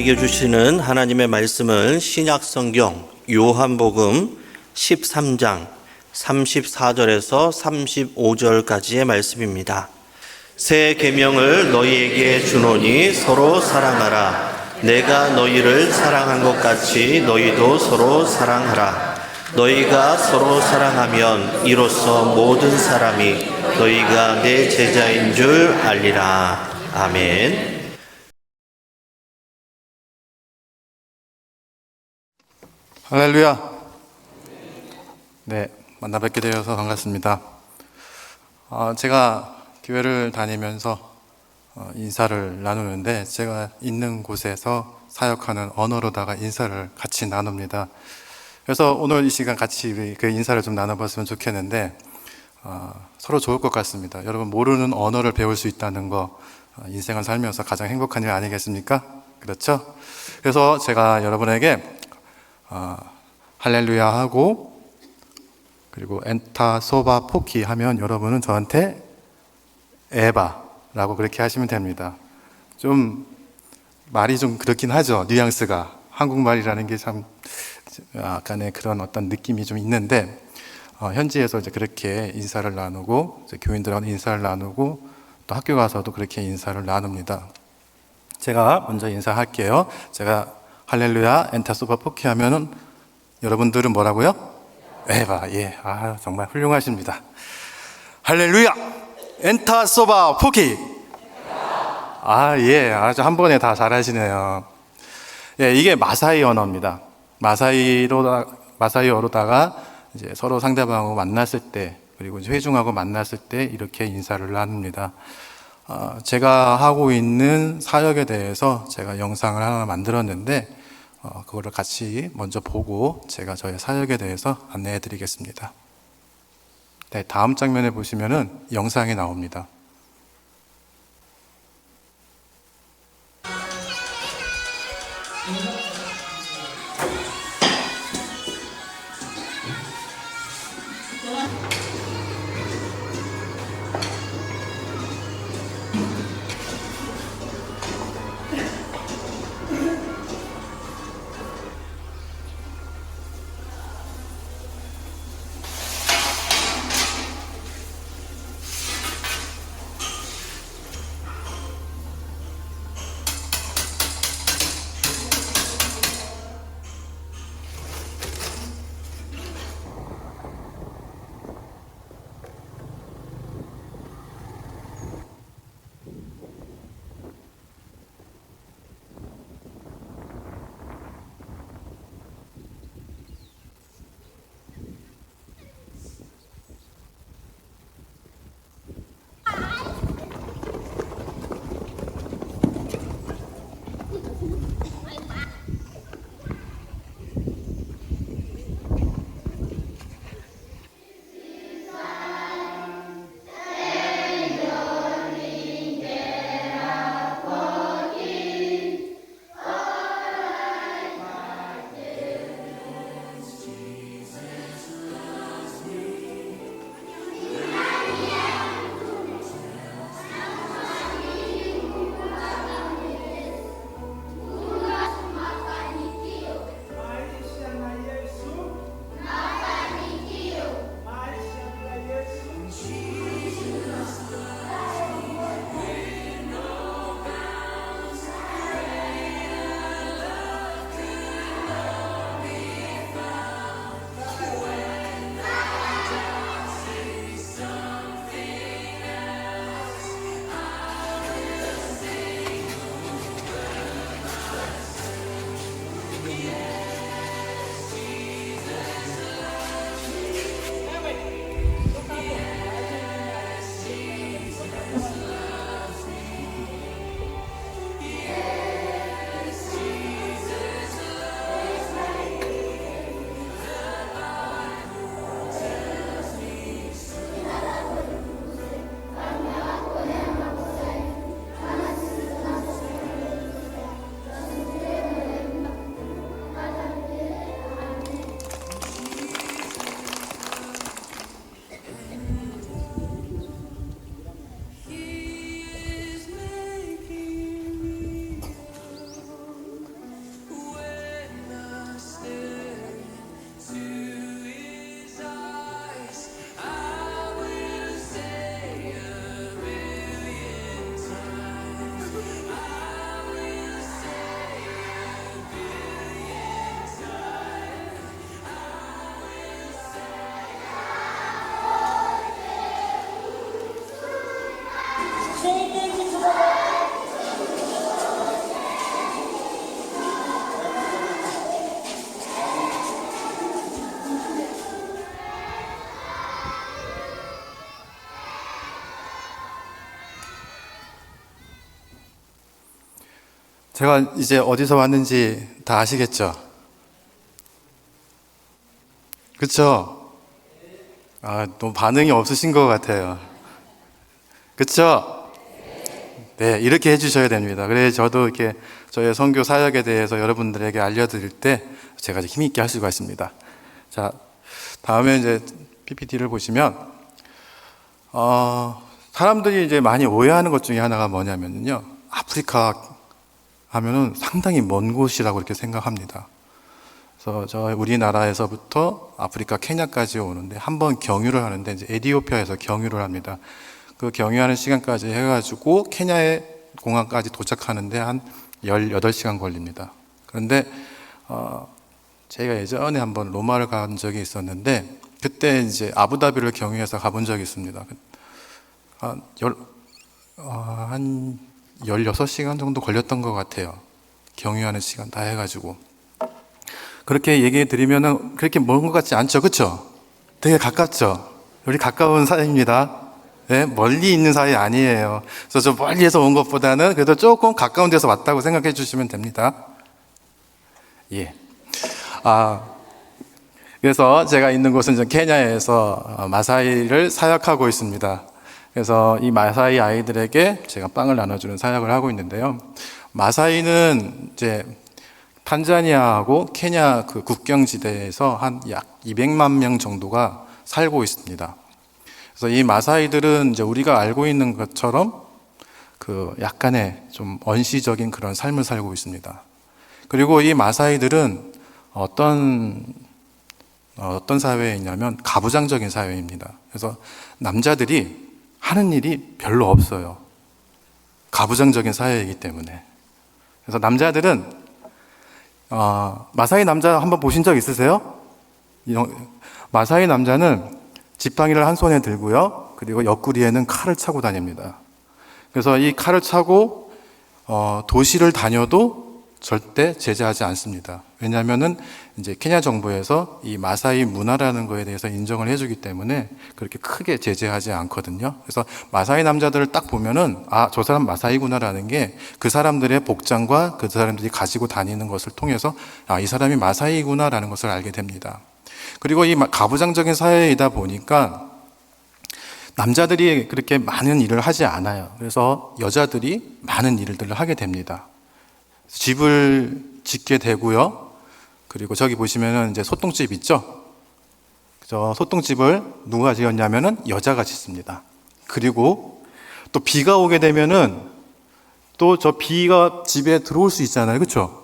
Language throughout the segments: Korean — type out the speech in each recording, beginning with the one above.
우리에게 주시는 하나님의 말씀은 신약성경 요한복음 13장 34절에서 35절까지의 말씀입니다. 새 계명을 너희에게 주노니 서로 사랑하라. 내가 너희를 사랑한 것 같이 너희도 서로 사랑하라. 너희가 서로 사랑하면 이로써 모든 사람이 너희가 내 제자인 줄 알리라. 아멘. 할렐루야. 네, 만나 뵙게 되어서 반갑습니다. 제가 교회를 다니면서 인사를 나누는데 제가 있는 곳에서 사역하는 언어로다가 인사를 같이 나눕니다. 그래서 오늘 이 시간 같이 그 인사를 좀 나눠봤으면 좋겠는데 서로 좋을 것 같습니다. 여러분, 모르는 언어를 배울 수 있다는 거 인생을 살면서 가장 행복한 일 아니겠습니까? 그렇죠? 그래서 제가 여러분에게 할렐루야 하고 그리고 엔타 소바 포키 하면 여러분은 저한테 에바라고 그렇게 하시면 됩니다. 좀 말이 좀 그렇긴 하죠. 뉘앙스가 한국말이라는 게 참 약간의 그런 어떤 느낌이 좀 있는데 현지에서 이제 그렇게 인사를 나누고 이제 교인들하고 인사를 나누고 또 학교 가서도 그렇게 인사를 나눕니다. 제가 먼저 인사할게요. 제가 할렐루야 엔타 소바 포키 하면은 여러분들은 뭐라고요? 에바. 예, 정말 훌륭하십니다. 할렐루야 엔타 소바 포키. 예, 아주 한 번에 다 잘하시네요. 예, 이게 마사이 언어입니다. 마사이어로다가 이제 서로 상대방하고 만났을 때, 그리고 이제 회중하고 만났을 때 이렇게 인사를 나눕니다. 제가 하고 있는 사역에 대해서 제가 영상을 하나 만들었는데, 그거를 같이 먼저 보고 제가 저의 사역에 대해서 안내해 드리겠습니다. 네, 다음 장면에 보시면은 영상이 나옵니다. 제가 이제 어디서 왔는지 다 아시겠죠? 그쵸? 너무 반응이 없으신 것 같아요. 그쵸? 네, 이렇게 해주셔야 됩니다. 그래 저도 이렇게 저의 선교 사역에 대해서 여러분들에게 알려드릴 때 제가 힘 있게 할 수가 있습니다. 자, 다음에 이제 PPT를 보시면, 사람들이 이제 많이 오해하는 것 중에 하나가 뭐냐면요. 아프리카 하면은 상당히 먼 곳이라고 이렇게 생각합니다. 그래서 저 우리나라에서부터 아프리카 케냐까지 오는데 한 번 경유를 하는데 이제 에티오피아에서 경유를 합니다. 그 경유하는 시간까지 해가지고 케냐의 공항까지 도착하는데 한 18시간 걸립니다. 그런데 제가 예전에 한번 로마를 간 적이 있었는데 그때 이제 아부다비를 경유해서 가본 적이 있습니다. 한 16시간 정도 걸렸던 것 같아요. 경유하는 시간 다 해가지고. 그렇게 얘기해 드리면은 그렇게 먼 것 같지 않죠? 그쵸? 되게 가깝죠? 우리 가까운 사이입니다. 네, 멀리 있는 사이 아니에요. 그래서 저 멀리에서 온 것보다는 그래도 조금 가까운 데서 왔다고 생각해 주시면 됩니다. 예. 그래서 제가 있는 곳은 이제 케냐에서 마사이를 사역하고 있습니다. 그래서 이 마사이 아이들에게 제가 빵을 나눠주는 사역을 하고 있는데요. 마사이는 이제 탄자니아하고 케냐 그 국경지대에서 한 약 200만 명 정도가 살고 있습니다. 그래서 이 마사이들은 이제 우리가 알고 있는 것처럼 그 약간의 좀 원시적인 그런 삶을 살고 있습니다. 그리고 이 마사이들은 어떤 사회에 있냐면 가부장적인 사회입니다. 그래서 남자들이 하는 일이 별로 없어요. 가부장적인 사회이기 때문에. 그래서 남자들은 마사이 남자 한번 보신 적 있으세요? 마사이 남자는 지팡이를 한 손에 들고요. 그리고 옆구리에는 칼을 차고 다닙니다. 그래서 이 칼을 차고 도시를 다녀도 절대 제재하지 않습니다. 왜냐하면은 이제 케냐 정부에서 이 마사이 문화라는 거에 대해서 인정을 해주기 때문에 그렇게 크게 제재하지 않거든요. 그래서 마사이 남자들을 딱 보면은 저 사람 마사이구나라는 게 그 사람들의 복장과 그 사람들이 가지고 다니는 것을 통해서 이 사람이 마사이구나라는 것을 알게 됩니다. 그리고 이 가부장적인 사회이다 보니까 남자들이 그렇게 많은 일을 하지 않아요. 그래서 여자들이 많은 일들을 하게 됩니다. 집을 짓게 되고요. 그리고 저기 보시면은 이제 소똥집 있죠? 저 소똥집을 누가 지었냐면은 여자가 짓습니다. 그리고 또 비가 오게 되면은 또 저 비가 집에 들어올 수 있잖아요. 그렇죠?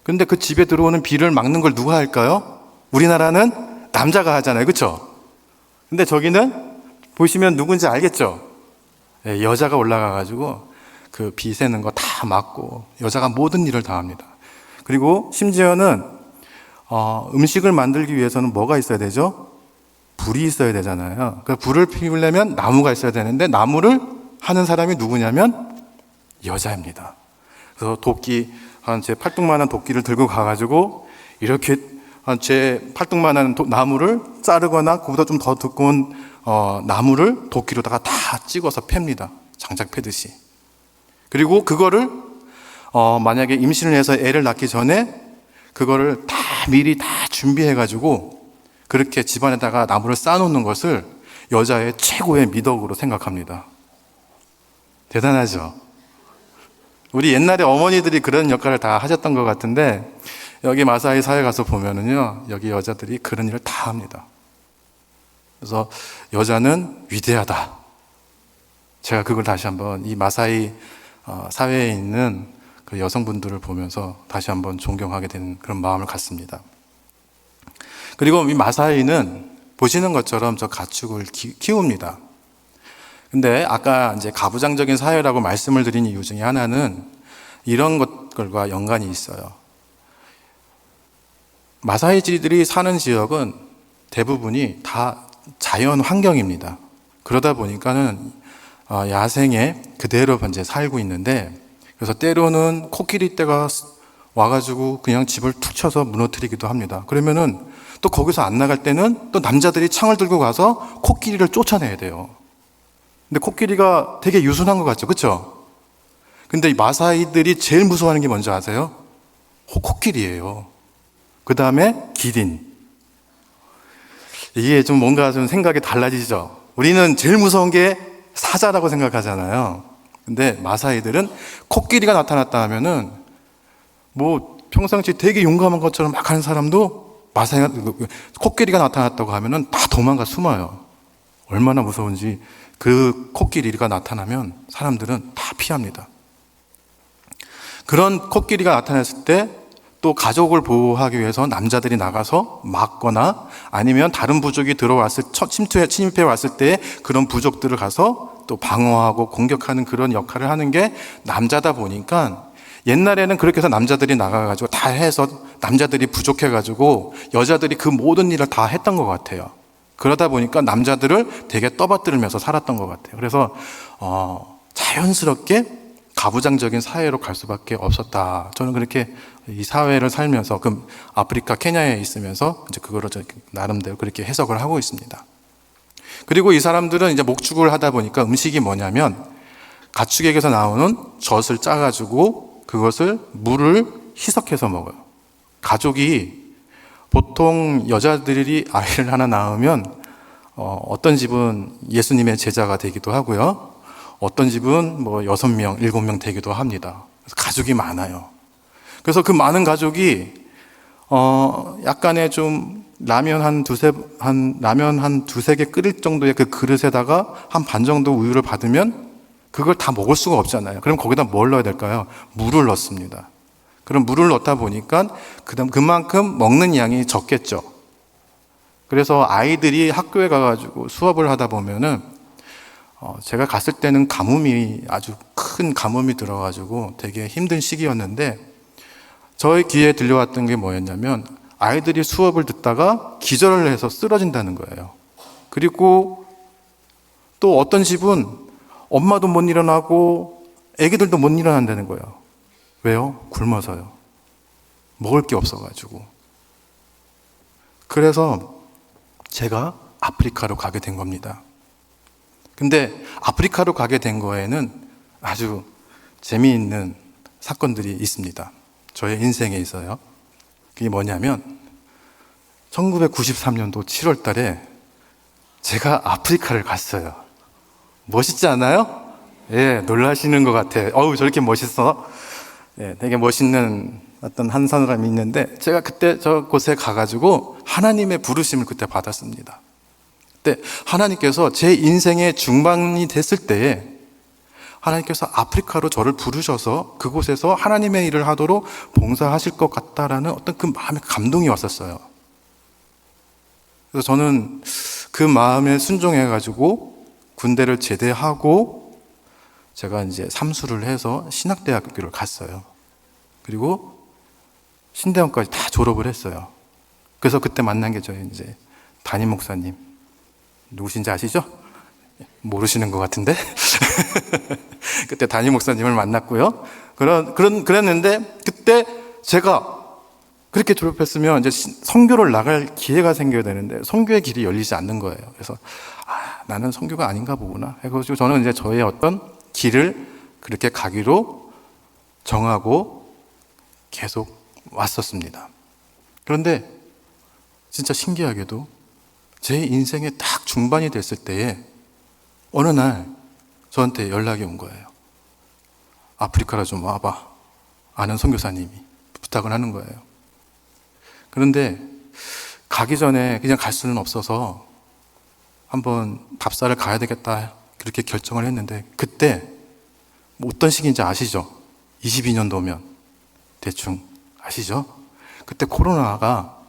근데 그 집에 들어오는 비를 막는 걸 누가 할까요? 우리나라는 남자가 하잖아요. 그렇죠? 근데 저기는 보시면 누군지 알겠죠? 네, 여자가 올라가가지고 그 비 새는 거 다 막고 여자가 모든 일을 다 합니다. 그리고 심지어는 음식을 만들기 위해서는 뭐가 있어야 되죠? 불이 있어야 되잖아요. 그 불을 피우려면 나무가 있어야 되는데 나무를 하는 사람이 누구냐면 여자입니다. 그래서 도끼 제 팔뚝만한 도끼를 들고 가가지고 이렇게 제 팔뚝만한 나무를 자르거나 그보다 좀 더 두꺼운 나무를 도끼로다가 다 찍어서 팹니다. 장작 패듯이. 그리고 그거를 만약에 임신을 해서 애를 낳기 전에 그거를 다 미리 다 준비해가지고 그렇게 집안에다가 나무를 쌓아놓는 것을 여자의 최고의 미덕으로 생각합니다. 대단하죠? 우리 옛날에 어머니들이 그런 역할을 다 하셨던 것 같은데 여기 마사이 사회 가서 보면은요, 여기 여자들이 그런 일을 다 합니다. 그래서 여자는 위대하다. 제가 그걸 다시 한번 이 마사이 사회에 있는 그 여성분들을 보면서 다시 한번 존경하게 되는 그런 마음을 갖습니다. 그리고 이 마사이는 보시는 것처럼 저 가축을 키웁니다. 근데 아까 이제 가부장적인 사회라고 말씀을 드린 이유 중에 하나는 이런 것들과 연관이 있어요. 마사이지들이 사는 지역은 대부분이 다 자연 환경입니다. 그러다 보니까는 야생에 그대로 이제 살고 있는데, 그래서 때로는 코끼리 떼가 와가지고 그냥 집을 툭 쳐서 무너뜨리기도 합니다. 그러면은 또 거기서 안 나갈 때는 또 남자들이 창을 들고 가서 코끼리를 쫓아내야 돼요. 근데 코끼리가 되게 유순한 것 같죠, 그렇죠? 근데 이 마사이들이 제일 무서워하는 게 뭔지 아세요? 코끼리예요. 그 다음에 기린. 이게 좀 뭔가 좀 생각이 달라지죠. 우리는 제일 무서운 게 사자라고 생각하잖아요. 근데 마사이들은 코끼리가 나타났다 하면은 뭐 평상시 되게 용감한 것처럼 막 하는 사람도 마사이가 코끼리가 나타났다고 하면은 다 도망가 숨어요. 얼마나 무서운지. 그 코끼리가 나타나면 사람들은 다 피합니다. 그런 코끼리가 나타났을 때 또 가족을 보호하기 위해서 남자들이 나가서 막거나 아니면 다른 부족이 들어왔을 침입해 왔을 때 그런 부족들을 가서 또 방어하고 공격하는 그런 역할을 하는 게 남자다 보니까 옛날에는 그렇게 해서 남자들이 나가가지고 다 해서 남자들이 부족해가지고 여자들이 그 모든 일을 다 했던 것 같아요. 그러다 보니까 남자들을 되게 떠받들면서 살았던 것 같아요. 그래서 자연스럽게 가부장적인 사회로 갈 수밖에 없었다. 저는 그렇게 이 사회를 살면서 그 아프리카 케냐에 있으면서 이제 그거를 나름대로 그렇게 해석을 하고 있습니다. 그리고 이 사람들은 이제 목축을 하다 보니까 음식이 뭐냐면 가축에게서 나오는 젖을 짜가지고 그것을 물을 희석해서 먹어요. 가족이 보통 여자들이 아이를 하나 낳으면 어떤 집은 예수님의 제자가 되기도 하고요. 어떤 집은 뭐 6명, 7명 되기도 합니다. 그래서 가족이 많아요. 그래서 그 많은 가족이 약간의 좀 라면 한 두세 개 끓일 정도의 그 그릇에다가 한 반 정도 우유를 받으면 그걸 다 먹을 수가 없잖아요. 그럼 거기다 뭘 넣어야 될까요? 물을 넣습니다. 그럼 물을 넣다 보니까 그만큼 먹는 양이 적겠죠. 그래서 아이들이 학교에 가가지고 수업을 하다 보면은 제가 갔을 때는 가뭄이 아주 큰 가뭄이 들어가지고 되게 힘든 시기였는데 저의 귀에 들려왔던 게 뭐였냐면 아이들이 수업을 듣다가 기절을 해서 쓰러진다는 거예요. 그리고 또 어떤 집은 엄마도 못 일어나고 애기들도 못 일어난다는 거예요. 왜요? 굶어서요. 먹을 게 없어가지고. 그래서 제가 아프리카로 가게 된 겁니다. 근데 아프리카로 가게 된 거에는 아주 재미있는 사건들이 있습니다. 저의 인생에 있어요. 그게 뭐냐면 1993년도 7월 달에 제가 아프리카를 갔어요. 멋있지 않아요? 예, 놀라시는 것 같아요. 어우, 저렇게 멋있어? 예, 되게 멋있는 어떤 한 사람이 있는데 제가 그때 저곳에 가가지고 하나님의 부르심을 그때 받았습니다. 그때 하나님께서 제 인생의 중반이 됐을 때에 하나님께서 아프리카로 저를 부르셔서 그곳에서 하나님의 일을 하도록 봉사하실 것 같다라는 어떤 그 마음의 감동이 왔었어요. 그래서 저는 그 마음에 순종해가지고 군대를 제대하고 제가 이제 삼수를 해서 신학대학교를 갔어요. 그리고 신대원까지 다 졸업을 했어요. 그래서 그때 만난 게 저희 이제 담임 목사님. 누구신지 아시죠? 모르시는 것 같은데? 그때 담임 목사님을 만났고요. 그랬는데, 그때 제가 그렇게 졸업했으면 이제 선교를 나갈 기회가 생겨야 되는데, 선교의 길이 열리지 않는 거예요. 그래서, 나는 선교가 아닌가 보구나. 해가지고 저는 이제 저의 어떤 길을 그렇게 가기로 정하고 계속 왔었습니다. 그런데, 진짜 신기하게도 제 인생의 딱 중반이 됐을 때에 어느 날 저한테 연락이 온 거예요. 아프리카로 좀 와봐. 아는 선교사님이 부탁을 하는 거예요. 그런데 가기 전에 그냥 갈 수는 없어서 한번 답사를 가야 되겠다 그렇게 결정을 했는데 그때 뭐 어떤 시기인지 아시죠? 22년도면 대충 아시죠? 그때 코로나가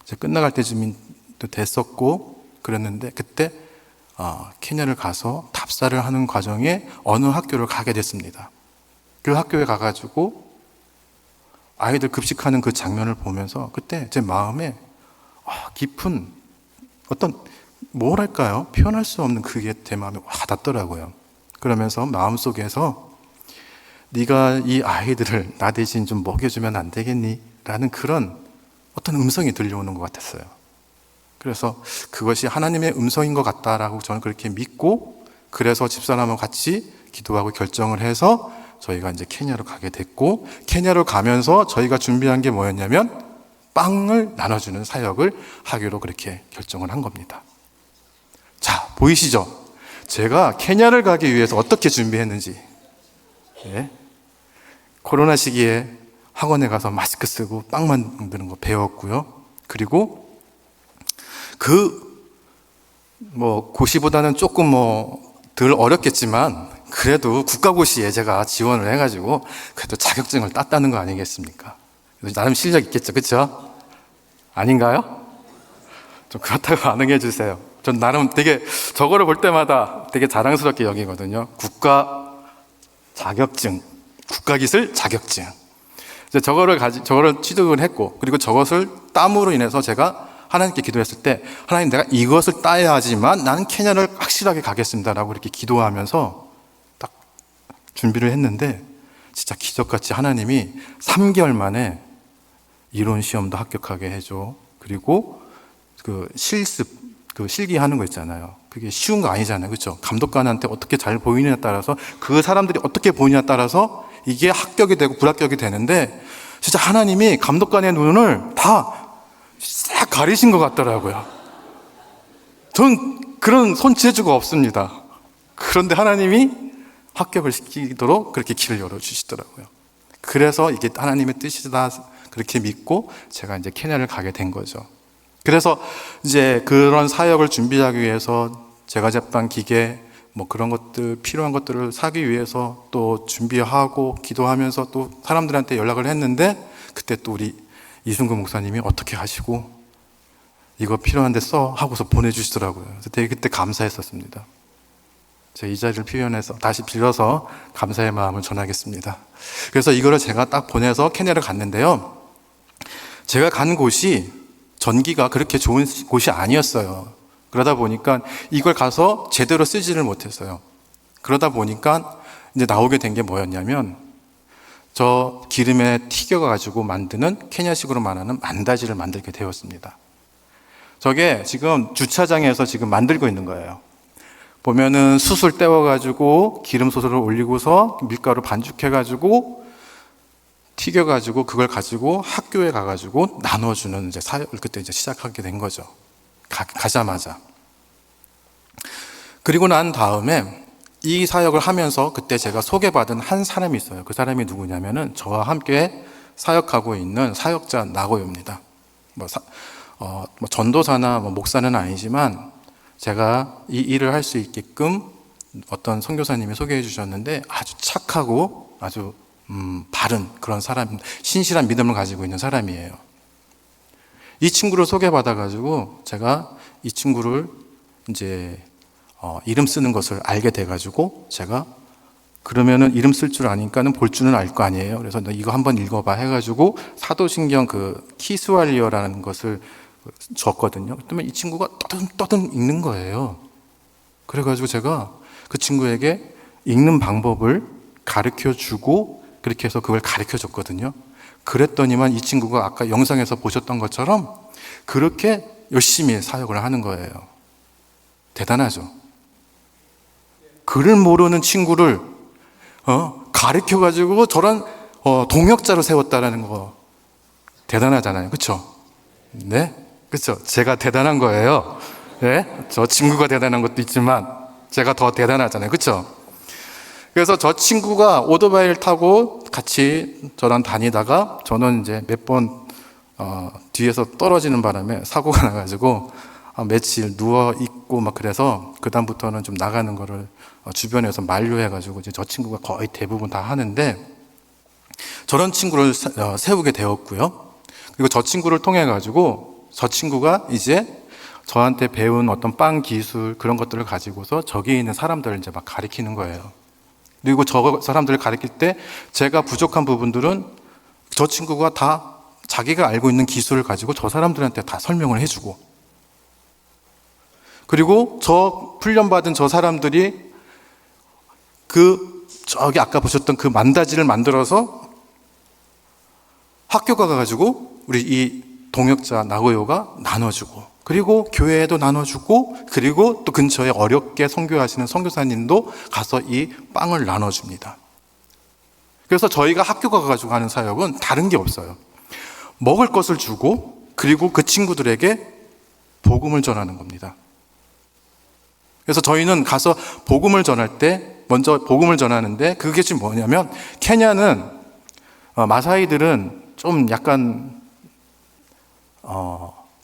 이제 끝나갈 때쯤도 됐었고 그랬는데 그때 케냐를 가서 답사를 하는 과정에 어느 학교를 가게 됐습니다. 그 학교에 가가지고 아이들 급식하는 그 장면을 보면서 그때 제 마음에 깊은 어떤 뭐랄까요? 표현할 수 없는 그게 제 마음에 와닿더라고요. 그러면서 마음속에서 네가 이 아이들을 나 대신 좀 먹여주면 안 되겠니? 라는 그런 어떤 음성이 들려오는 것 같았어요. 그래서 그것이 하나님의 음성인 것 같다라고 저는 그렇게 믿고 그래서 집사람하고 같이 기도하고 결정을 해서 저희가 이제 케냐로 가게 됐고, 케냐로 가면서 저희가 준비한 게 뭐였냐면 빵을 나눠주는 사역을 하기로 그렇게 결정을 한 겁니다. 자, 보이시죠? 제가 케냐를 가기 위해서 어떻게 준비했는지. 예? 코로나 시기에 학원에 가서 마스크 쓰고 빵 만드는 거 배웠고요. 그리고 고시보다는 조금 덜 어렵겠지만 그래도 국가고시에 제가 지원을 해가지고 그래도 자격증을 땄다는 거 아니겠습니까? 나름 실력 있겠죠, 그렇죠? 아닌가요? 좀 그렇다고 반응해 주세요. 전 나름 되게 저거를 볼 때마다 되게 자랑스럽게 여기거든요. 국가 자격증, 국가기술 자격증. 이제 저거를 취득을 했고, 그리고 저것을 땀으로 인해서 제가 하나님께 기도했을 때, 하나님, 내가 이것을 따야지만 나는 케냐를 확실하게 가겠습니다라고 이렇게 기도하면서 딱 준비를 했는데, 진짜 기적같이 하나님이 3개월 만에 이론 시험도 합격하게 해줘. 그리고 그 실습, 그 실기하는 거 있잖아요. 그게 쉬운 거 아니잖아요. 그렇죠? 감독관한테 어떻게 잘 보이느냐에 따라서, 그 사람들이 어떻게 보이냐에 따라서 이게 합격이 되고 불합격이 되는데, 진짜 하나님이 감독관의 눈을 다 싹 가리신 것 같더라고요. 전 그런 손재주가 없습니다. 그런데 하나님이 합격을 시키도록 그렇게 길을 열어주시더라고요. 그래서 이게 하나님의 뜻이다 그렇게 믿고 제가 이제 케냐를 가게 된 거죠. 그래서 이제 그런 사역을 준비하기 위해서 제가 제빵 기계 그런 것들, 필요한 것들을 사기 위해서 또 준비하고 기도하면서 또 사람들한테 연락을 했는데, 그때 또 우리 이순구 목사님이 어떻게 하시고 이거 필요한데 써 하고서 보내주시더라고요. 그래서 되게 그때 감사했었습니다. 제가 이 자리를 필요해서 다시 빌려서 감사의 마음을 전하겠습니다. 그래서 이거를 제가 딱 보내서 케냐를 갔는데요. 제가 간 곳이 전기가 그렇게 좋은 곳이 아니었어요. 그러다 보니까 이걸 가서 제대로 쓰지를 못했어요. 그러다 보니까 이제 나오게 된 게 뭐였냐면, 저 기름에 튀겨가지고 만드는 케냐식으로 말하는 만다지를 만들게 되었습니다. 저게 지금 주차장에서 지금 만들고 있는 거예요. 보면은 숯을 떼워가지고 기름소스를 올리고서 밀가루 반죽해가지고 튀겨가지고 그걸 가지고 학교에 가가지고 나눠주는 이제 사역을 그때 이제 시작하게 된 거죠. 가자마자. 그리고 난 다음에 이 사역을 하면서 그때 제가 소개받은 한 사람이 있어요. 그 사람이 누구냐면은 저와 함께 사역하고 있는 사역자 나고요입니다. 전도사나 목사는 아니지만 제가 이 일을 할 수 있게끔 어떤 선교사님이 소개해 주셨는데, 아주 착하고 아주 바른 그런 사람, 신실한 믿음을 가지고 있는 사람이에요. 이 친구를 소개받아가지고 제가 이 친구를 이제 이름 쓰는 것을 알게 돼가지고, 제가 그러면은 이름 쓸 줄 아니까는 볼 줄은 알 거 아니에요. 그래서 너 이거 한번 읽어봐 해가지고 사도신경 그 키스왈리어라는 것을 줬거든요. 그러면 이 친구가 떠듬 읽는 거예요. 그래가지고 제가 그 친구에게 읽는 방법을 가르쳐 주고 그렇게 해서 그걸 가르쳐 줬거든요. 그랬더니만 이 친구가 아까 영상에서 보셨던 것처럼 그렇게 열심히 사역을 하는 거예요. 대단하죠. 글을 모르는 친구를 가르쳐 가지고 저런 동역자로 세웠다라는 거 대단하잖아요. 그렇죠? 네, 그렇죠. 제가 대단한 거예요. 네, 저 친구가 대단한 것도 있지만 제가 더 대단하잖아요. 그렇죠? 그래서 저 친구가 오토바이를 타고 같이 저랑 다니다가 저는 이제 몇 번 뒤에서 떨어지는 바람에 사고가 나가지고 며칠 누워 있고 막 그래서 그 다음부터는 좀 나가는 거를 주변에서 만류해가지고 이제 저 친구가 거의 대부분 다 하는데, 저런 친구를 세우게 되었고요. 그리고 저 친구를 통해 가지고 저 친구가 이제 저한테 배운 어떤 빵 기술 그런 것들을 가지고서 저기 있는 사람들을 이제 막 가리키는 거예요. 그리고 저 사람들을 가르칠 때 제가 부족한 부분들은 저 친구가 다 자기가 알고 있는 기술을 가지고 저 사람들한테 다 설명을 해주고, 그리고 저 훈련받은 저 사람들이 저기 아까 보셨던 그 만다지를 만들어서 학교 가가지고 우리 이 동역자 나고요가 나눠주고, 그리고 교회에도 나눠주고, 그리고 또 근처에 어렵게 선교하시는 선교사님도 가서 이 빵을 나눠줍니다. 그래서 저희가 학교가 가지고 하는 사역은 다른 게 없어요. 먹을 것을 주고 그리고 그 친구들에게 복음을 전하는 겁니다. 그래서 저희는 가서 복음을 전할 때 먼저 복음을 전하는데 그게 지금 뭐냐면 케냐는 마사이들은 좀 약간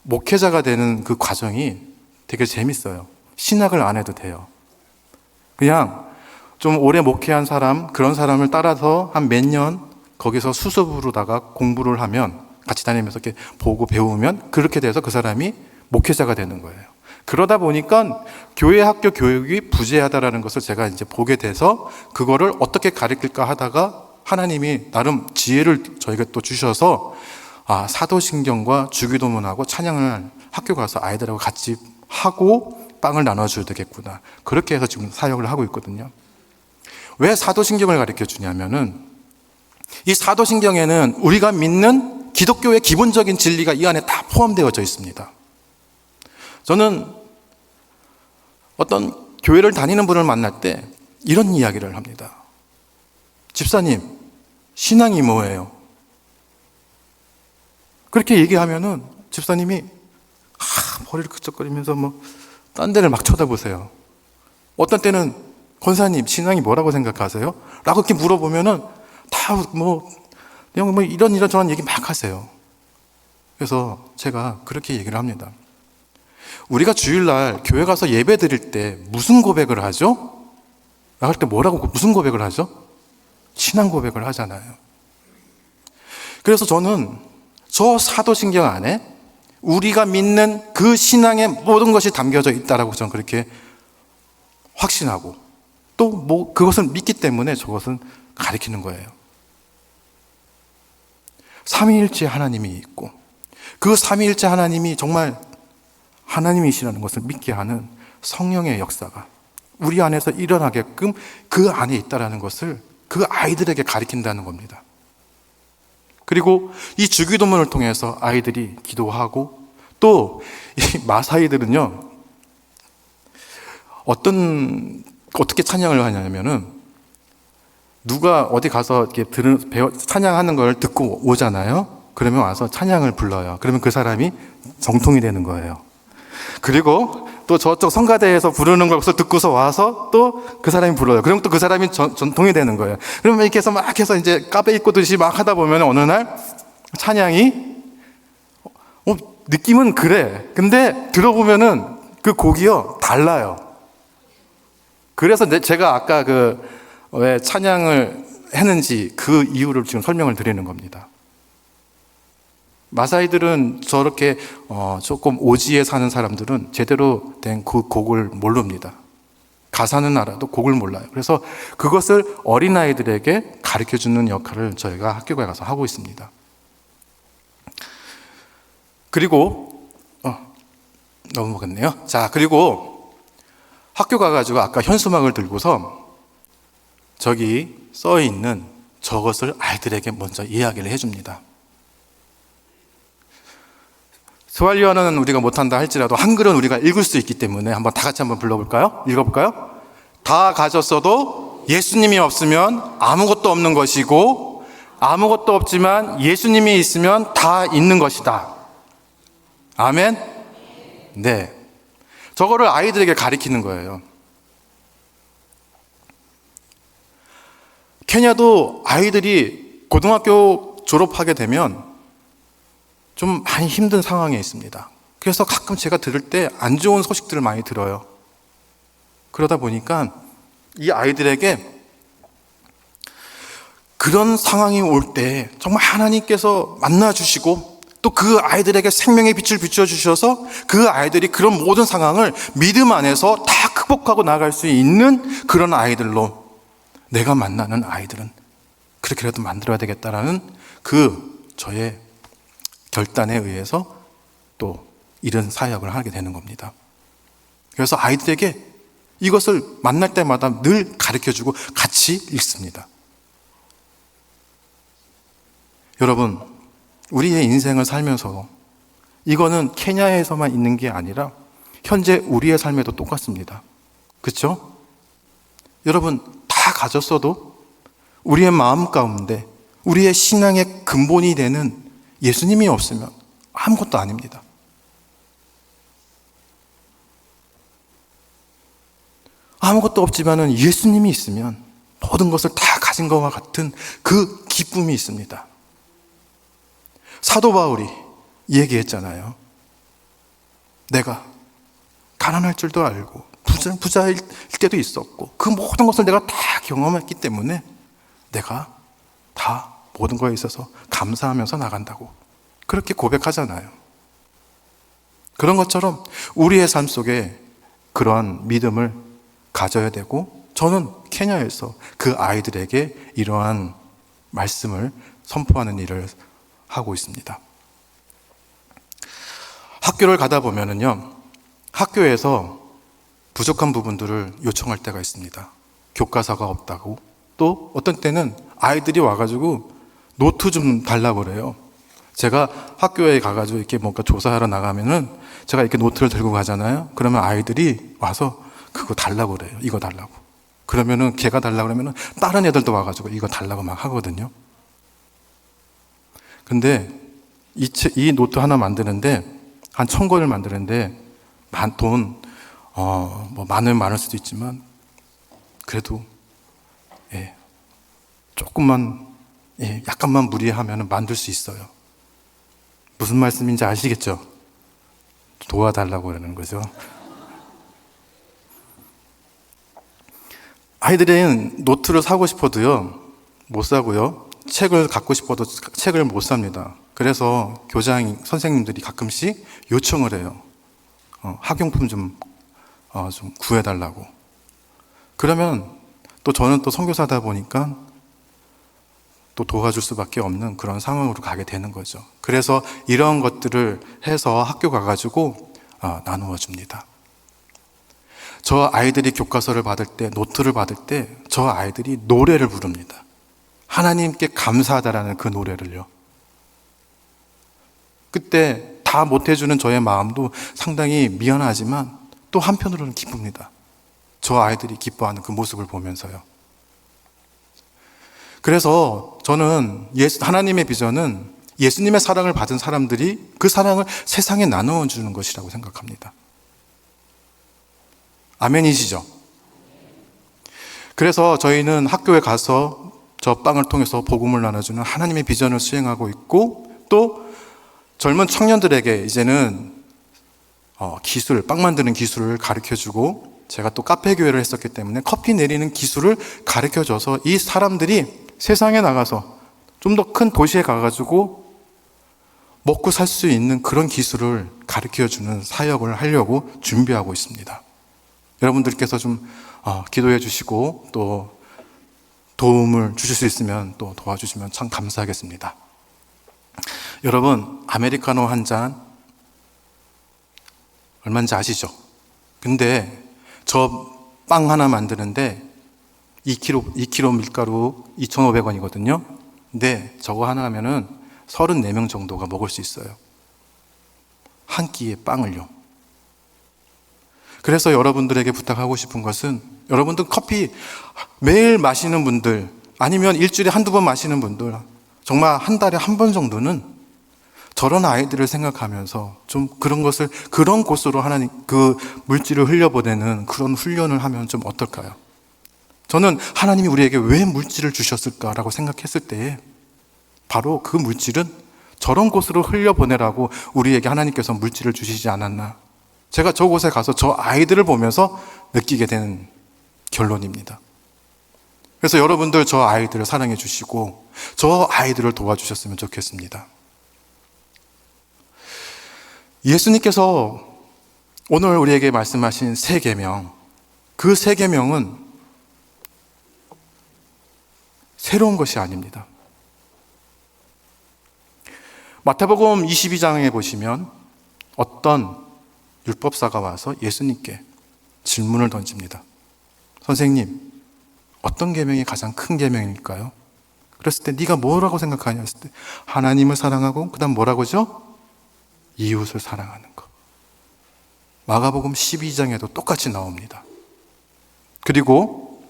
목회자가 되는 그 과정이 되게 재밌어요. 신학을 안 해도 돼요. 그냥 좀 오래 목회한 사람, 그런 사람을 따라서 한 몇 년 거기서 수습으로다가 공부를 하면 같이 다니면서 이렇게 보고 배우면 그렇게 돼서 그 사람이 목회자가 되는 거예요. 그러다 보니까 교회 학교 교육이 부재하다라는 것을 제가 이제 보게 돼서 그거를 어떻게 가르칠까 하다가 하나님이 나름 지혜를 저희가 또 주셔서 사도신경과 주기도문하고 찬양을 학교 가서 아이들하고 같이 하고 빵을 나눠줘야 되겠구나. 그렇게 해서 지금 사역을 하고 있거든요. 왜 사도신경을 가르쳐 주냐면은 이 사도신경에는 우리가 믿는 기독교의 기본적인 진리가 이 안에 다 포함되어져 있습니다. 저는 어떤 교회를 다니는 분을 만날 때 이런 이야기를 합니다. 집사님, 신앙이 뭐예요? 그렇게 얘기하면은 집사님이 머리를 끄적거리면서 딴 데를 막 쳐다보세요. 어떤 때는 권사님, 신앙이 뭐라고 생각하세요? 라고 이렇게 물어보면은 다 그냥 이런저런 얘기 막 하세요. 그래서 제가 그렇게 얘기를 합니다. 우리가 주일날 교회 가서 예배 드릴 때 무슨 고백을 하죠? 나갈 때 무슨 고백을 하죠? 신앙 고백을 하잖아요. 그래서 저는 저 사도신경 안에 우리가 믿는 그 신앙의 모든 것이 담겨져 있다라고 저는 그렇게 확신하고 또 그것을 믿기 때문에 저것은 가리키는 거예요. 삼위일체 하나님이 있고 그 삼위일체 하나님이 정말 하나님이시라는 것을 믿게 하는 성령의 역사가 우리 안에서 일어나게끔 그 안에 있다라는 것을 그 아이들에게 가리킨다는 겁니다. 그리고 이 주기도문을 통해서 아이들이 기도하고 또 이 마사이들은요 어떻게 찬양을 하냐면은 누가 어디 가서 이렇게 찬양하는 걸 듣고 오잖아요. 그러면 와서 찬양을 불러요. 그러면 그 사람이 정통이 되는 거예요. 그리고 또 저쪽 성가대에서 부르는 것을 듣고서 와서 또 그 사람이 불러요. 그러면 또 그 사람이 전통이 되는 거예요. 그러면 이렇게 해서 막 해서 이제 카페 입고듯이 막 하다 보면 어느 날 찬양이 느낌은 그래. 근데 들어보면은 그 곡이요 달라요. 그래서 제가 아까 왜 찬양을 했는지 그 이유를 지금 설명을 드리는 겁니다. 마사이들은 저렇게 조금 오지에 사는 사람들은 제대로 된 그 곡을 모릅니다. 가사는 알아도 곡을 몰라요. 그래서 그것을 어린아이들에게 가르쳐주는 역할을 저희가 학교에 가서 하고 있습니다. 그리고 너무 먹었네요. 자, 그리고 학교 가가지고 아까 현수막을 들고서 저기 써 있는 저것을 아이들에게 먼저 이야기를 해줍니다. 스왈리어는 우리가 못한다 할지라도 한글은 우리가 읽을 수 있기 때문에 다 같이 한번 불러볼까요? 읽어볼까요? 다 가졌어도 예수님이 없으면 아무것도 없는 것이고 아무것도 없지만 예수님이 있으면 다 있는 것이다. 아멘? 네. 저거를 아이들에게 가르치는 거예요. 케냐도 아이들이 고등학교 졸업하게 되면 좀 많이 힘든 상황에 있습니다. 그래서 가끔 제가 들을 때 안 좋은 소식들을 많이 들어요. 그러다 보니까 이 아이들에게 그런 상황이 올 때 정말 하나님께서 만나주시고 또 그 아이들에게 생명의 빛을 비춰주셔서 그 아이들이 그런 모든 상황을 믿음 안에서 다 극복하고 나갈 수 있는 그런 아이들로 내가 만나는 아이들은 그렇게라도 만들어야 되겠다라는 저의 결단에 의해서 또 이런 사역을 하게 되는 겁니다. 그래서 아이들에게 이것을 만날 때마다 늘 가르쳐주고 같이 읽습니다. 여러분, 우리의 인생을 살면서 이거는 케냐에서만 있는 게 아니라 현재 우리의 삶에도 똑같습니다. 그렇죠? 여러분, 다 가졌어도 우리의 마음 가운데 우리의 신앙의 근본이 되는 예수님이 없으면 아무것도 아닙니다. 아무것도 없지만은 예수님이 있으면 모든 것을 다 가진 것과 같은 그 기쁨이 있습니다. 사도 바울이 얘기했잖아요. 내가 가난할 줄도 알고 부자일 때도 있었고 그 모든 것을 내가 다 경험했기 때문에 내가 다 모든 거에 있어서 감사하면서 나간다고 그렇게 고백하잖아요. 그런 것처럼 우리의 삶 속에 그러한 믿음을 가져야 되고, 저는 케냐에서 그 아이들에게 이러한 말씀을 선포하는 일을 하고 있습니다. 학교를 가다 보면은요, 학교에서 부족한 부분들을 요청할 때가 있습니다. 교과서가 없다고, 또 어떤 때는 아이들이 와가지고 노트 좀 달라고 그래요. 제가 학교에 가가지고 이렇게 뭔가 조사하러 나가면은 제가 이렇게 노트를 들고 가잖아요. 그러면 아이들이 와서 그거 달라고 그래요. 이거 달라고. 그러면은 걔가 달라고 그러면은 다른 애들도 와가지고 이거 달라고 막 하거든요. 근데 이 노트 하나 만드는데 한 1000권을 만드는데 돈 뭐 많으면 많을 수도 있지만 그래도 조금만 약간만 무리하면 만들 수 있어요. 무슨 말씀인지 아시겠죠? 도와달라고 그러는 거죠. 아이들은 노트를 사고 싶어도요, 못 사고요. 책을 갖고 싶어도 책을 못 삽니다. 그래서 선생님들이 가끔씩 요청을 해요. 학용품 좀 구해달라고. 그러면 또 저는 또 선교사다 보니까 또 도와줄 수밖에 없는 그런 상황으로 가게 되는 거죠. 그래서 이런 것들을 해서 학교 가가지고 나누어 줍니다. 저 아이들이 교과서를 받을 때, 노트를 받을 때 저 아이들이 노래를 부릅니다. 하나님께 감사하다라는 그 노래를요. 그때 다 못해주는 저의 마음도 상당히 미안하지만 또 한편으로는 기쁩니다. 저 아이들이 기뻐하는 그 모습을 보면서요. 그래서 저는 하나님의 비전은 예수님의 사랑을 받은 사람들이 그 사랑을 세상에 나누어 주는 것이라고 생각합니다. 아멘이시죠? 그래서 저희는 학교에 가서 저 빵을 통해서 복음을 나눠주는 하나님의 비전을 수행하고 있고, 또 젊은 청년들에게 이제는 빵 만드는 기술을 가르쳐주고, 제가 또 카페 교회를 했었기 때문에 커피 내리는 기술을 가르쳐줘서 이 사람들이 세상에 나가서 좀 더 큰 도시에 가가지고 먹고 살 수 있는 그런 기술을 가르쳐주는 사역을 하려고 준비하고 있습니다. 여러분들께서 좀 기도해 주시고 또 도움을 주실 수 있으면 또 도와주시면 참 감사하겠습니다. 여러분, 아메리카노 한 잔 얼마인지 아시죠? 근데 저 빵 하나 만드는데 2kg 밀가루 2,500원이거든요. 근데 저거 하나 하면은 34명 정도가 먹을 수 있어요. 한 끼의 빵을요. 그래서 여러분들에게 부탁하고 싶은 것은, 여러분들 커피 매일 마시는 분들, 아니면 일주일에 한두 번 마시는 분들, 정말 한 달에 한 번 정도는 저런 아이들을 생각하면서 좀 그런 곳으로 하나님 그 물질을 흘려보내는 그런 훈련을 하면 좀 어떨까요? 저는 하나님이 우리에게 왜 물질을 주셨을까라고 생각했을 때에 바로 그 물질은 저런 곳으로 흘려보내라고 우리에게 하나님께서 물질을 주시지 않았나. 제가 저곳에 가서 저 아이들을 보면서 느끼게 되는 결론입니다. 그래서 여러분들 저 아이들을 사랑해 주시고 저 아이들을 도와주셨으면 좋겠습니다. 예수님께서 오늘 우리에게 말씀하신 세 계명, 그 세 계명은 새로운 것이 아닙니다. 마태복음 22장에 보시면 어떤 율법사가 와서 예수님께 질문을 던집니다. 선생님, 어떤 계명이 가장 큰 계명일까요? 그랬을 때 네가 뭐라고 생각하냐 했을 때 하나님을 사랑하고 그다음 뭐라고죠? 이웃을 사랑하는 것. 마가복음 12장에도 똑같이 나옵니다. 그리고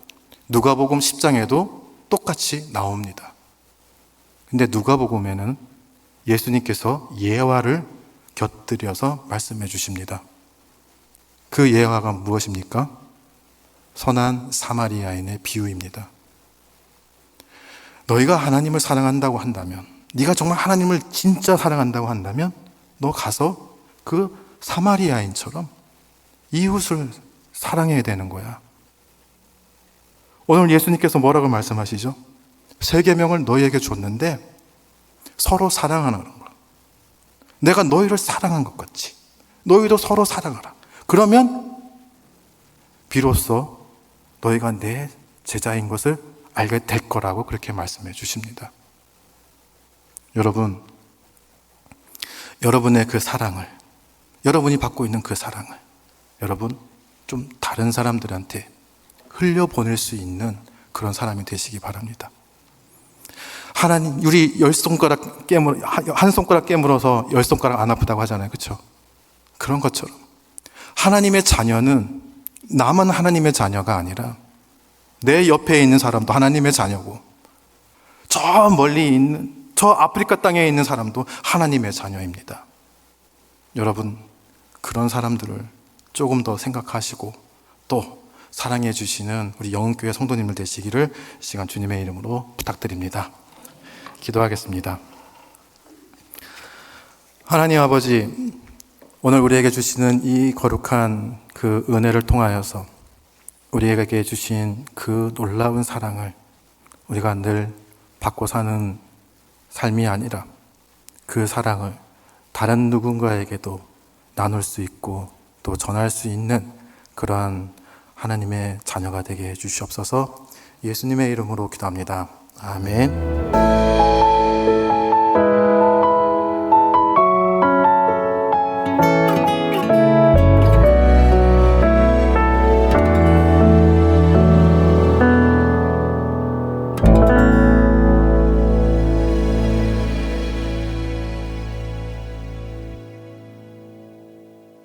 누가복음 10장에도 똑같이 나옵니다. 근데 누가복음에는 예수님께서 예화를 곁들여서 말씀해 주십니다. 그 예화가 무엇입니까? 선한 사마리아인의 비유입니다. 너희가 하나님을 사랑한다고 한다면, 네가 정말 하나님을 진짜 사랑한다고 한다면 너 가서 그 사마리아인처럼 이웃을 사랑해야 되는 거야. 오늘 예수님께서 뭐라고 말씀하시죠? 세 계명을 너희에게 줬는데 서로 사랑하는 거야. 내가 너희를 사랑한 것 같이 너희도 서로 사랑하라. 그러면 비로소 너희가 내 제자인 것을 알게 될 거라고 그렇게 말씀해 주십니다. 여러분, 여러분의 그 사랑을, 여러분이 받고 있는 그 사랑을 여러분 좀 다른 사람들한테 흘려보낼 수 있는 그런 사람이 되시기 바랍니다. 하나님, 우리 한 손가락 깨물어서 10손가락 안 아프다고 하잖아요. 그렇죠? 그런 것처럼 하나님의 자녀는 나만 하나님의 자녀가 아니라 내 옆에 있는 사람도 하나님의 자녀고, 저 멀리 있는, 저 아프리카 땅에 있는 사람도 하나님의 자녀입니다. 여러분, 그런 사람들을 조금 더 생각하시고 또 사랑해 주시는 우리 영흥교회 성도님들 되시기를 이 시간 주님의 이름으로 부탁드립니다. 기도하겠습니다. 하나님 아버지, 오늘 우리에게 주시는 이 거룩한 그 은혜를 통하여서 우리에게 주신 그 놀라운 사랑을 우리가 늘 받고 사는 삶이 아니라 그 사랑을 다른 누군가에게도 나눌 수 있고 또 전할 수 있는 그러한 하나님의 자녀가 되게 해주시옵소서. 예수님의 이름으로 기도합니다. 아멘.